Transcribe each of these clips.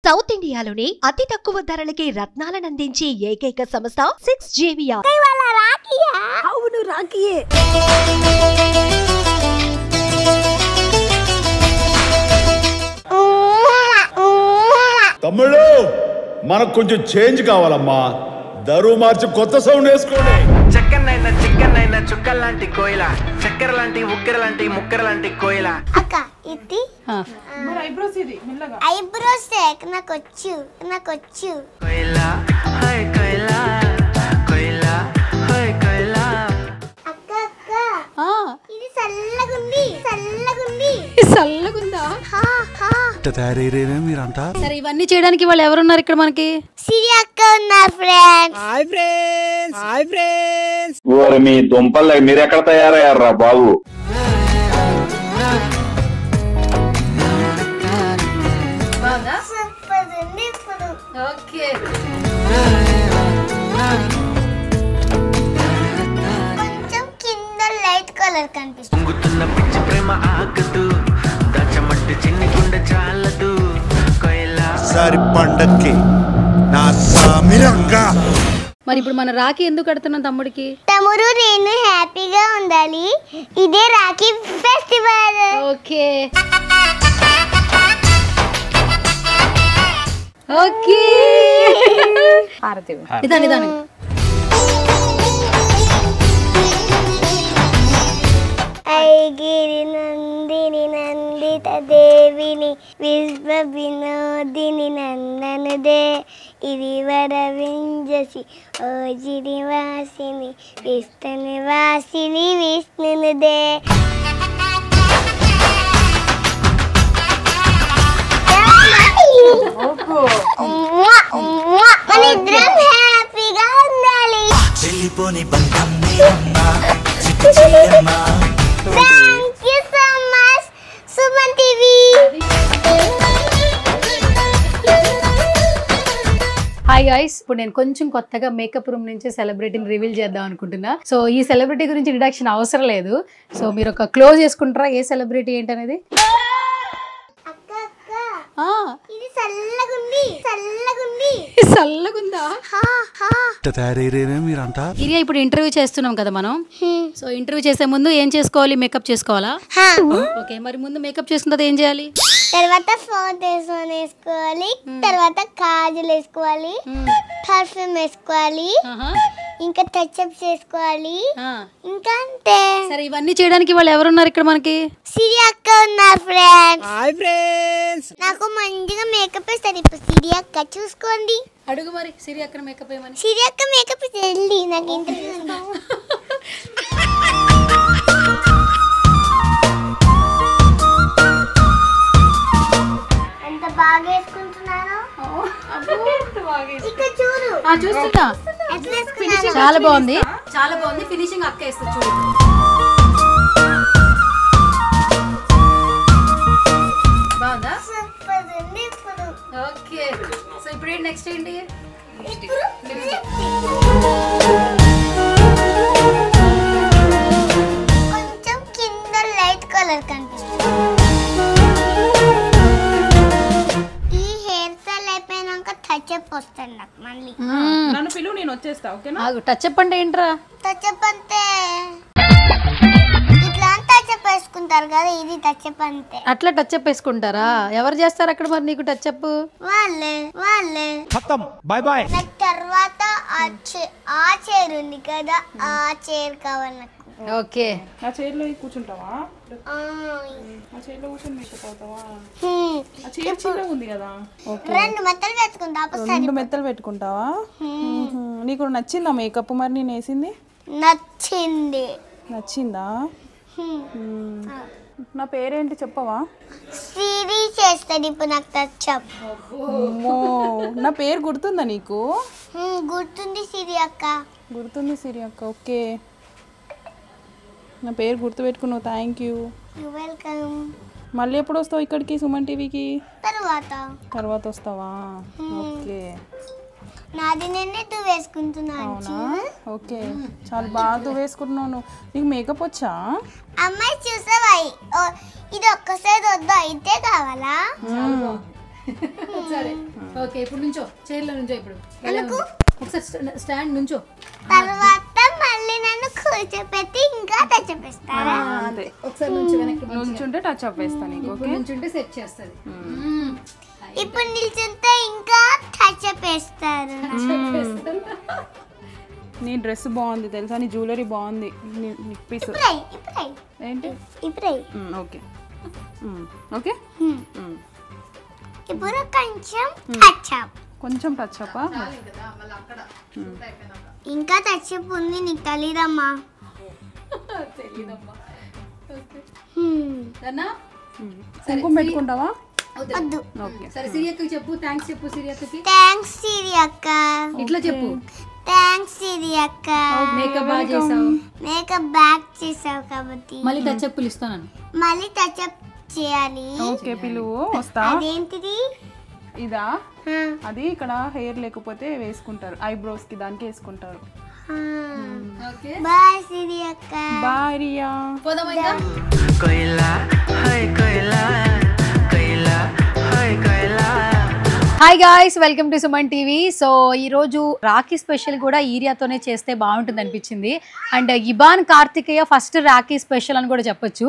South ఇండియాలోనే అతి తక్కువ ధరలకి రత్నాలను అందించే ఏకైక సంస్థ 6JVR. అవును రాఖీయే. తమ్ముళ్ళు మనకు కొంచెం చేంజ్ కావాలమ్మా. దరువు మార్చి కొత్త సౌండ్ వేసుకోండి. చక్కనైనా చిక్కనైనా చుక్కల్లాంటి కోయిల, చక్కెర లాంటి ఉక్కెర లాంటి ముక్కెర లాంటి కోయిల. అక్క ఇది ఐబ్రోస్ ఇది మెల్లగా ఐబ్రోస్ నాకొచ్చు కోయిల హాయ్ కోయిల కోయిల హాయ్ కోయిల. అక్క ఇది చల్లగుంది చల్లగుందా? మీరంతా సరే ఇవన్నీ చేయడానికి వాళ్ళు ఎవరున్నారు ఇక్కడ మనకి? సిరి అక్క ఉన్నారు ఫ్రెండ్స్. Hi friends. ఓరి మీ దుంపలు మీరు ఎక్కడ తయారయ్యారా బాబు? సూపర్ ఉంది ఇప్పుడు. ఓకే కొంచెం కింద లైట్ కలర్ కనిపిస్తుంది. పొంగుతున్న పిచ్చి ప్రేమ ఆగదు, దాచమంటే చిన్ని గుండె చాలదు కోయిల. సరి పండక్కి నా సామిరంగా. మరి ఇప్పుడు మన రాఖీ ఎందుకు కడుతున్నాం తమ్ముడికి? తమ్ముడు నేను హ్యాపీగా ఉండాలి. ఇదే రాఖీ ఫెస్టివల్. ఓకే ఓకే నిదాని ఐగిరి నందిని నందిత దేవిని విశ్వ వినోదిని నందనుదే ఇరివర వింజసి ఓ జిరివాసిని విష్ణు నివాసిని విష్ణునుదే. మన ఇద్దరం హ్యాపీగా ఉండాలి. చెల్లిపోని బంధం thank you so much Suman TV. Hi guys, ఇప్పుడు నేను కొంచెం కొత్తగా మేకప్ రూమ్ నుంచి సెలబ్రిటీని రివీల్ చేద్దాం అనుకుంటున్నా. సో ఈ సెలబ్రిటీ గురించి ఇంట్రడక్షన్ అవసరం లేదు. సో మీరు ఒక క్లోజ్ చేసుకుంటారా ఏ సెలబ్రిటీ ఏంటనేది? ఇది చల్లగుంది చల్లగుందా? మీరంతా ఇరియా ఇప్పుడు ఇంటర్వ్యూ చేస్తున్నాం కదా మనం. సో ఇంటర్వ్యూ చేసే ముందు ఏం చేసుకోవాలి? మేకప్ చేసుకోవాలా? ఓకే, మరి ముందు మేకప్ చేసుకున్న తర్వాత ఏం చేయాలి? తర్వాత ఫౌండేషన్ వేసుకోవాలి, తర్వాత కాజల్ వేసుకోవాలి, పర్ఫ్యూమ్ వేసుకోవాలి, ఇంకా టచ్అప్ చేసుకోవాలి, ఇంకా అంతే. సరే ఇవన్నీ చేయడానికి వాళ్ళు ఎవరున్నారు ఇక్కడ మనకి? సిరి అక్క ఉన్నారు ఫ్రెండ్స్. Hi friends. నాకు మంచిగా మేకప్ వేస్తారు. ఇప్పుడు సిరి అక్క చూసుకోండి. అడుగు మరి సిరి అక్కడ మేకప్ ఏమని. సిరి అక్క మేకప్ వెళ్ళి నాకు ఇంటర్వ్యూ ఉంది. ఎంత బాగా వేసుకుంటున్నాను. ఇక్కడ చూడు. చూస్తున్నా, ఎట్లా వేసుకున్నాను. చాలా బాగుంది, చాలా బాగుంది. ఫినిషింగ్ అక్క వేస్తుంది చూడు. బాగుందా? సూపర్ ఉంది ఇప్పుడు. ఓకే, సో ఇప్పుడు ఏంటి నెక్స్ట్ ఏంటి? కొంచెం కింద లైట్ కలర్ కనిపిస్తుంది. ఈ హెయిర్ స్టైల్ అయిపోయినాక టచ్అప్ వస్తాను నాకు మళ్ళీ. నన్ను పిలువు, నేను వచ్చేస్తా. ఓకేనా? టచ్అప్ అంటే ఏంట్రా? టచ్అప్ అంటే ఇట్లా టచ్అప్ వేసుకుంటారు కదా, ఇది టచ్అప్ అంతే. అట్లా టచ్అప్ వేసుకుంటారా? ఎవరు చేస్తారు అక్కడ మరి నీకు టచ్అప్? వాళ్ళే బాయ్ బాయ్. నాకు తర్వాత ఆ చైర్ ఉంది కదా, ఆ చైర్ కావాలి నాకు. ఓకే, ఆ చైర్లో కూర్చుంటావా? ఆ చైర్లో కూర్చొని మేకప్ అవుతావా? ఆ చైర్ చిన్నగా ఉంది కదా. రెండు మెత్తలు పెట్టుకుంటా. రెండు మెత్తలు పెట్టుకుంటావా? నీకు నచ్చిందా మేకప్? మరి నేను వేసింది నచ్చిందా? నా పేరేంటి చెప్పవా? సిరి చేస్తుంది ఇప్పుడు నాకు టచ్అప్. నా పేరు గుర్తుందా నీకు? గుర్తుంది సిరి అక్క. గుర్తుంది సిరి అక్క. ఓకే, నా పేరు గుర్తు పెట్టుకున్నావు. Thank you. వెల్కమ్. మళ్ళీ ఎప్పుడు వస్తావు ఇక్కడికి సుమన్ టీవీకి? తర్వాత వస్తావా? ఓకే, నాది నేనే వేసుకుంటున్నాను. అవునా? ఓకే, చాలా బాగా వేసుకుంటున్నాను. నీకు మేకప్ వచ్చా? అమ్మాయి చూసావా? ఇది ఒక్కసారి వద్దా? అయితే కావాలా? సరే ఓకే ఇప్పుడు నుంచో చైర్లో నుంచో ఇప్పుడు ఒకసారి స్టాండ్ నుంచో తర్వాత మళ్ళీ నన్ను కూర్చోపెట్టి ఇంకా తెచ్చిపిస్తారా? అంతే ఒకసారి నుంచి వెనక్కి నుంచుంటే టచ్ అప్ వేస్తాను నీకు. ఓకే నుంచుంటే సెట్ చేస్తుంది. ఇప్పుడు నిల్చుంటే ఇంకా టచ్ వేస్తారు. నీ డ్రెస్ బాగుంది తెలుసా, నీ జ్యువెలరీ బాగుంది. పీస్ ఏంటి ఇప్పుడు ఓకే ఓకే ఇప్పుడు కొంచెం టచ్ అప్, కొంచెం టచ్ అప్. ఇంకా టచ్ అప్ ఉంది, నీకు తెలీదమ్మా. కుంకుమ పెట్టుకుంటావా? వద్దు. సరే సిరియక్క చెప్పు, థ్యాంక్స్ చెప్పు సిరియక్కకి. థ్యాంక్స్ సిరి అక్క. ఇట్లా చెప్పు. థ్యాంక్స్ సిరి అక్క. మేకప్ బాగా చేసావు. మేకప్ బ్యాక్ చేసావు కాబట్టి మళ్ళీ టచ్ అప్ పిలుస్తాను. మళ్ళీ టచ్ అప్ చేయాలి. ఓకే పిలువు, వస్తా. అదేంటిది? ఇదా, అది ఇక్కడ హెయిర్ లేకపోతే వేసుకుంటారు, ఐబ్రోస్ కి దానికి వేసుకుంటారు. బాయ్ సిరి అక్క. బాయ్ రియా. कोयला हाय कोयला कोयला हाय कोयला. Hi guys, welcome to Suman TV. So ఈరోజు రాఖీ స్పెషల్ కూడా ఈరియాతోనే చేస్తే బాగుంటుంది అనిపించింది. అండ్ ఇబాన్ కార్తికేయ ఫస్ట్ రాఖీ స్పెషల్ అని కూడా చెప్పొచ్చు,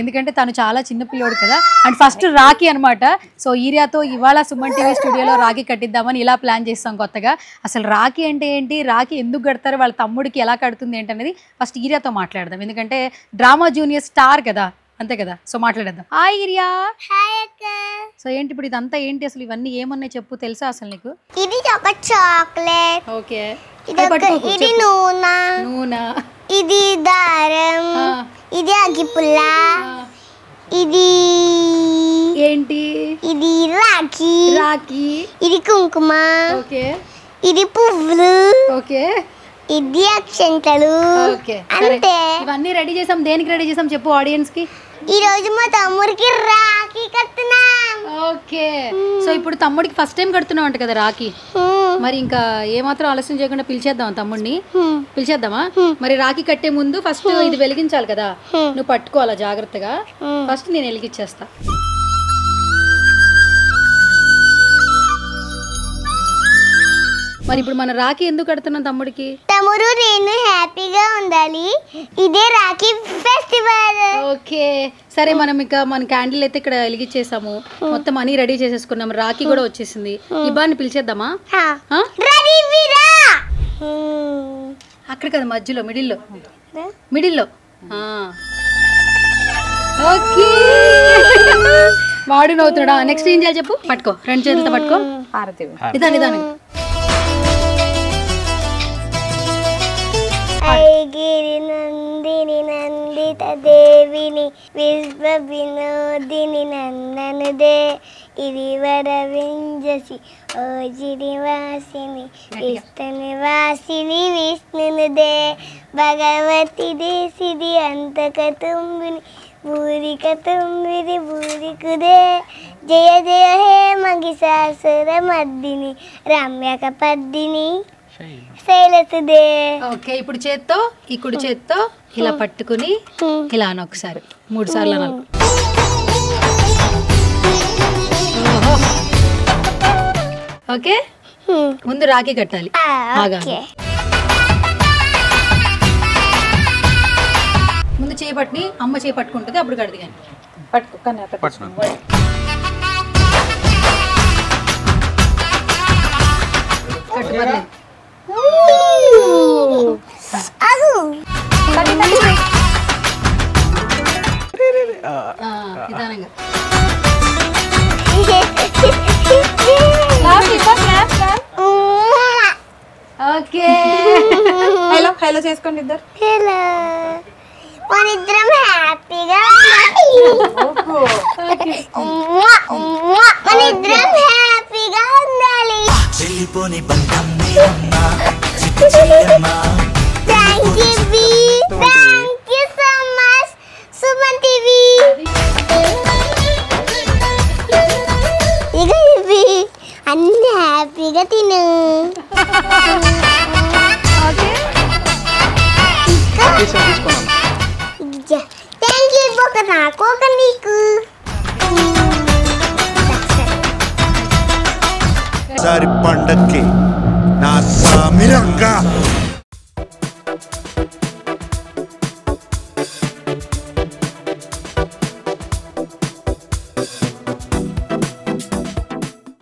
ఎందుకంటే తను చాలా చిన్న పిల్లోడు కదా. అండ్ ఫస్ట్ రాఖీ అనమాట. సో ఈరియాతో ఇవాళ సుమన్ టీవీ స్టూడియోలో రాఖీ కట్టిద్దామని ఇలా ప్లాన్ చేస్తాం కొత్తగా. అసలు రాఖీ అంటే ఏంటి, రాఖీ ఎందుకు కడతారు, వాళ్ళ తమ్ముడికి ఎలా కడుతుంది ఏంటనేది ఫస్ట్ ఈరియాతో మాట్లాడదాం, ఎందుకంటే డ్రామా జూనియర్ స్టార్ కదా, అంతే కదా. సో మాట్లాడేద్దాం. హాయ్ ఈరియా. హాయ్ అక్క. సో ఏంటి ఇప్పుడు ఇదంతా ఏంటి, అసలు ఇవన్నీ ఏమన్నాయి చెప్పు, తెలుసా అసలు నీకు? ఇది ఒక చాక్లెట్. ఓకే. ఇది నూనె. ఇది దారం. ఇది అగ్గిపుల్ల. ఇది ఏంటి? ఇది రాఖీ. రాఖీ. ఇది కుంకుమ. ఓకే. ఇది పువ్వులు. ఓకే. ఇది అక్షంతలు. ఓకే. అంతే. ఇవన్నీ రెడీ చేసాం. దేనికి రెడీ చేసాం చెప్పు ఆడియన్స్ కి. ఈ రోజు మా తమ్ముడికి రాఖీ కడుతున్నాం. ఓకే. సో ఇప్పుడు తమ్ముడికి ఫస్ట్ టైం కడుతున్నావు అంట కదా రాఖీ. మరి ఇంకా ఏమాత్రం ఆలస్యం చేయకుండా పిలిచేద్దాం తమ్ముడిని. పిలిచేద్దామా? మరి రాఖీ కట్టే ముందు ఫస్ట్ ఇది వెలిగించాలి కదా, నువ్వు పట్టుకోవాలా జాగ్రత్తగా. ఫస్ట్ నేను వెలిగించేస్తా. మరి ఇప్పుడు మన రాఖీ ఎందుకు కడుతున్నాం తమ్ముడికి? తమ్ముడు నేను హ్యాపీగా ఉండాలి, ఇదే రాఖీ ఫెస్టివల్. ఓకే సరే, మనం ఇంకా మన క్యాండిల్ అయితే ఇక్కడ వెలిగించేసాము, మొత్తం అన్ని రెడీ చేసేసుకున్నాం, రాఖీ కూడా వచ్చేసింది. ఇబ్బాన్ని పిలిచేద్దామా? అక్కడ కదా మధ్యలో మిడిల్లో. ఓకే. వాడు నవ్వుతున్నాడా? నెక్స్ట్ ఏం చేయాలి చెప్పు. పట్టుకో, రెండు చేతులతో పట్టుకో. నిదానం. ఐగిరి నందిని నందిత దేవిని విశ్వ వినోదిని నందనుదే ఇరివర వింజసి ఓ జిరివాసిని ఇష్ట నివాసిని విష్ణునుదే భగవతి దేశిది అంతక తుంబిని బూరిక తుంబిది బూరికుదే జయ జయ హే మగిసాసుర మర్దిని రమ్యక పద్దిని శైలసుదే. ఓకే, ఇప్పుడు చేత్తో, ఈ కుడి చేత్తో ఇలా పట్టుకుని ఇలా అని ఒకసారి 3 సార్లు అనాలి. ఓకే, ముందు రాఖీ కట్టాలి. ముందు చేయి పట్టుని, అమ్మ చేయి పట్టుకుంటుంది, అప్పుడు కడది. కానీ పట్టుకో. కట్టుబడలేదు. నిదానంగా. ఓకే. హలో చేసుకోండి ఇద్దరు. హలో, మనిద్దరం హ్యాపీగా ఉండాలి. చెల్లిపోని బంధం thank you so much Suman TV. ఇక ఇవి అన్ని హ్యాపీగా తిను. Thank you. ఒక నాకు ఒక నీకు. ఈసారి పండక్కి నా సామిరంగా